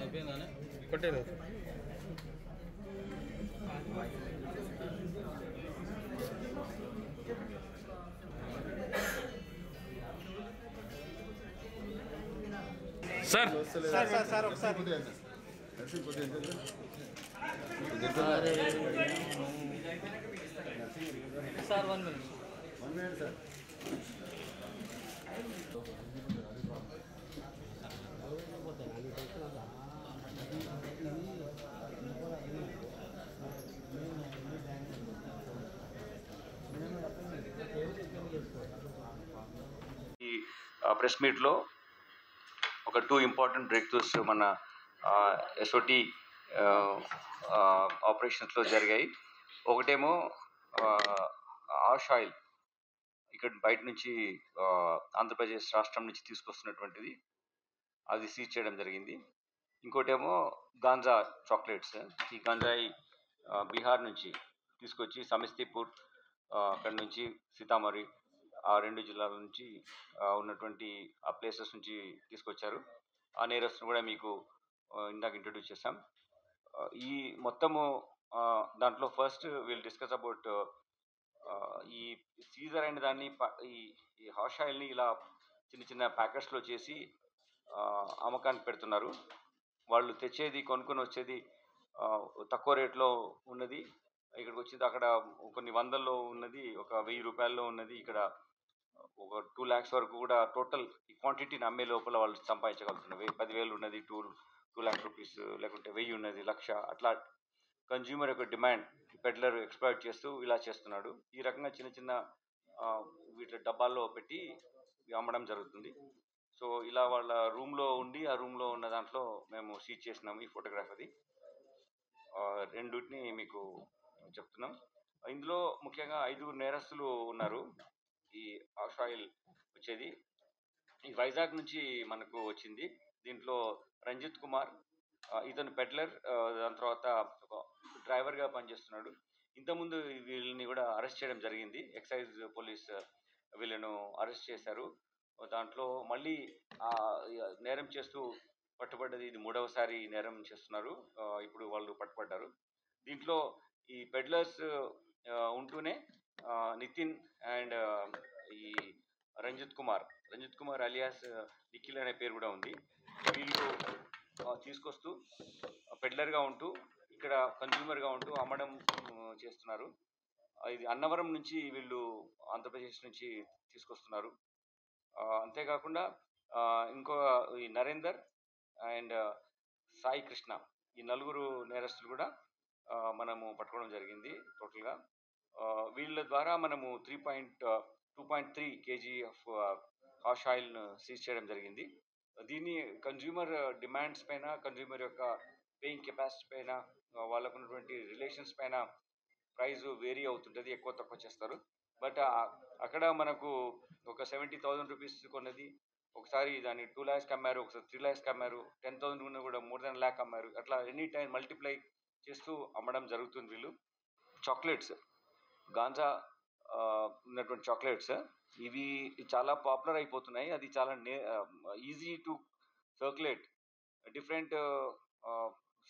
అయిపోయిందా కొట్టేది sir sir sir sir ఒకసారి సార్ 1 మినిట్ సార్ ఈ ప్రెస్ మీట్లో ఒక 2 ఇంపార్టెంట్ బ్రేక్ త్రూస్ మన ఎస్ఓటి ఆపరేషన్స్లో జరిగాయి. ఒకటేమో ఆష్ ఆయిల్ ఇక్కడ బయట నుంచి ఆంధ్రప్రదేశ్ రాష్ట్రం నుంచి తీసుకొస్తున్నటువంటిది, అది సీజ్ చేయడం జరిగింది. ఇంకోటేమో గాంజా చాక్లెట్స్. ఈ గాంజాయి బీహార్ నుంచి తీసుకొచ్చి సమస్తీపూర్, అక్కడి నుంచి సీతామఢీ, ఆ 2 జిల్లాల నుంచి ఉన్నటువంటి ఆ ప్లేసెస్ నుంచి తీసుకొచ్చారు. ఆ నేరస్తును కూడా మీకు ఇందాక ఇంట్రడ్యూస్ చేశాం. ఈ మొత్తము దాంట్లో ఫస్ట్ విల్ డిస్కస్ అబౌట్ ఈ సీజర్ అయిన దాన్ని, ఈ హాష్ ఆయిల్ని ఇలా చిన్న చిన్న ప్యాకెట్స్లో చేసి అమ్మకానికి పెడుతున్నారు. వాళ్ళు తెచ్చేది, కొనుక్కొని వచ్చేది తక్కువ రేట్లో ఉన్నది, ఇక్కడికి వచ్చింది అక్కడ కొన్ని వందల్లో ఉన్నది, ఒక 1000 రూపాయల్లో ఉన్నది, ఇక్కడ ఒక 2 lakhs వరకు కూడా టోటల్ ఈ క్వాంటిటీని అమ్మే లోపల వాళ్ళు సంపాదించగలుగుతున్నారు. 10,000 ఉన్నది, 2 lakh రూపీస్, లేకుంటే 1000 ఉన్నది, 1,00,000, అట్లా కన్జ్యూమర్ యొక్క డిమాండ్ పెడ్లర్ ఎక్స్ప్లాయిట్ చేస్తూ ఇలా చేస్తున్నాడు. ఈ రకంగా చిన్న చిన్న వీటి డబ్బాల్లో పెట్టి అమ్మడం జరుగుతుంది. సో ఇలా వాళ్ళ రూమ్లో ఉండి, ఆ రూమ్లో ఉన్న దాంట్లో మేము సీజ్ చేసినాము. ఈ ఫోటోగ్రాఫ్ అది రెండుటిని మీకు చెప్తున్నాం. ఇందులో ముఖ్యంగా 5 నేరస్తులు ఉన్నారు. ఈ ఆష్ ఆయిల్ వచ్చేది ఈ వైజాగ్ నుంచి మనకు వచ్చింది. దీంట్లో రంజిత్ కుమార్, ఇతను పెడ్లర్, దాని తర్వాత డ్రైవర్గా పనిచేస్తున్నాడు. ఇంతకుముందు వీళ్ళని కూడా అరెస్ట్ చేయడం జరిగింది. ఎక్సైజ్ పోలీస్ వీళ్ళను అరెస్ట్ చేశారు. దాంట్లో మళ్ళీ నేరం చేస్తూ పట్టుబడ్డది ఇది 3వసారి నేరం చేస్తున్నారు. ఇప్పుడు వాళ్ళు పట్టుబడ్డారు. దీంట్లో ఈ పెడ్లర్స్ ఉంటూనే నితిన్ అండ్ ఈ రంజిత్ కుమార్ అలియాస్ నిఖిల్ అనే పేరు కూడా ఉంది. వీళ్ళు తీసుకొస్తూ పెడ్లర్గా ఉంటూ ఇక్కడ కన్జ్యూమర్గా ఉంటూ అమ్మడం చేస్తున్నారు. ఇది అన్నవరం నుంచి వీళ్ళు ఆంధ్రప్రదేశ్ నుంచి తీసుకొస్తున్నారు. అంతేకాకుండా ఇంకో ఈ నరేందర్ అండ్ సాయి కృష్ణ, ఈ 4 నేరస్తులు కూడా మనము పట్టుకోవడం జరిగింది. టోటల్గా వీళ్ళ ద్వారా మనము 2.3 kg ఆఫ్ హాష్ ఆయిల్ను సీజ్ చేయడం జరిగింది. దీన్ని కన్జ్యూమర్ డిమాండ్స్ పైన, కన్జ్యూమర్ యొక్క పేయింగ్ కెపాసిటీ పైన, వాళ్ళకు ఉన్నటువంటి రిలేషన్స్ పైన ప్రైస్ వేరీ అవుతుంటుంది, ఎక్కువ తక్కువ చేస్తారు. బట్ అక్కడ మనకు ఒక 70,000 రూపీస్ కొన్నది, ఒకసారి దాన్ని 2 lakhs అమ్మారు, ఒకసారి 3 lakhs అమ్మారు, 10,000 ఉన్న కూడా మోర్ దెన్ lakh అమ్మారు. అట్లా ఎనీ టైం మల్టిప్లై చేస్తూ అమ్మడం జరుగుతుంది. వీళ్ళు చాక్లెట్స్, గాంజా ఉన్నటువంటి చాక్లెట్స్ ఇవి చాలా పాపులర్ అయిపోతున్నాయి. అది చాలా easy to circulate different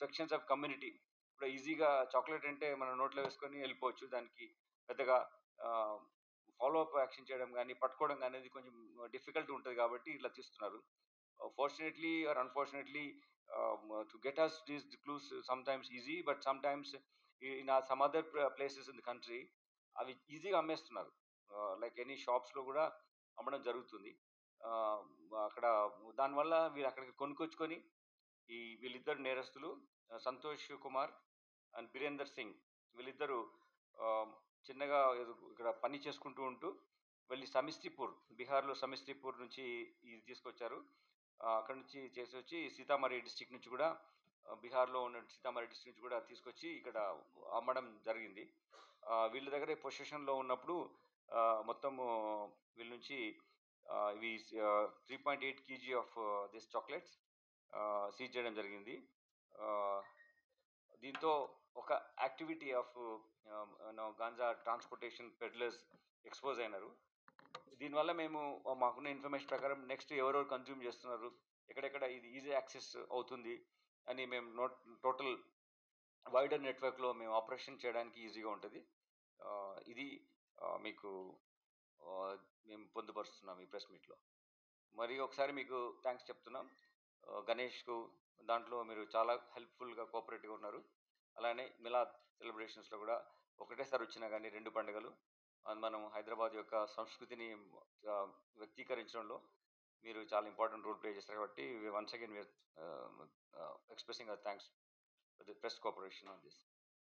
sections of community. ఇప్పుడు ఈజీగా చాక్లెట్ అంటే మనం నోట్లో వేసుకొని వెళ్ళిపోవచ్చు. దానికి పెద్దగా ఫాలో అప్ యాక్షన్ చేయడం కానీ, పట్టుకోవడం కానీ అనేది కొంచెం డిఫికల్ట్ ఉంటుంది. కాబట్టి ఇట్లా తీస్తున్నారు. Fortunately are unfortunately to get us these clues sometimes easy, but sometimes in some other places in the country అవి ఈజీగా అమ్మేస్తున్నారు. లైక్ ఎనీ షాప్స్లో కూడా అమ్మడం జరుగుతుంది. అక్కడ దానివల్ల వీళ్ళు అక్కడికి కొనుక్కొచ్చుకొని వీళ్ళిద్దరు నేరస్తులు సంతోష్ కుమార్ అండ్ బీరేందర్ సింగ్, వీళ్ళిద్దరూ చిన్నగా ఇక్కడ పని చేసుకుంటూ ఉంటూ వెళ్ళి సమస్తీపూర్, బీహార్లో సమస్తీపూర్ నుంచి ఇది తీసుకొచ్చారు. అక్కడ నుంచి చేసి వచ్చి సీతామఢీ డిస్టిక్ నుంచి కూడా బీహార్లో ఉన్న సీతామఢీ డిస్ట్రిక్ట్ నుంచి కూడా తీసుకొచ్చి ఇక్కడ అమ్మడం జరిగింది. వీళ్ళ దగ్గర పొజిషన్లో ఉన్నప్పుడు మొత్తము వీళ్ళ నుంచి ఇవి 3.8 kg of this chocolates seize చేయడం జరిగింది. దీంతో ఒక activity of ganja transportation peddlers expose అయినారు. దీనివల్ల మేము మాకున్న ఇన్ఫర్మేషన్ ప్రకారం నెక్స్ట్ ఎవరెవరు కన్జ్యూమ్ చేస్తున్నారు, ఎక్కడెక్కడ ఇది ఈజీ యాక్సెస్ అవుతుంది అని మేము టోటల్ వైడర్ నెట్వర్క్లో మేము ఆపరేషన్ చేయడానికి ఈజీగా ఉంటుంది. ఇది మీకు మేము పొందుపరుస్తున్నాం ఈ ప్రెస్ మీట్లో. మరి ఒకసారి మీకు థ్యాంక్స్ చెప్తున్నాం. గణేష్కు దాంట్లో మీరు చాలా హెల్ప్ఫుల్గా కోఆపరేటివ్గా ఉన్నారు. అలానే మిలాద్ సెలబ్రేషన్స్లో కూడా ఒకటేసారి వచ్చినా కానీ 2 పండుగలు మనం హైదరాబాద్ యొక్క సంస్కృతిని వ్యక్తీకరించడంలో మీరు చాలా ఇంపార్టెంట్ రోల్ ప్లే చేస్తారు. కాబట్టి once again we are expressing our thanks for the press cooperation on this.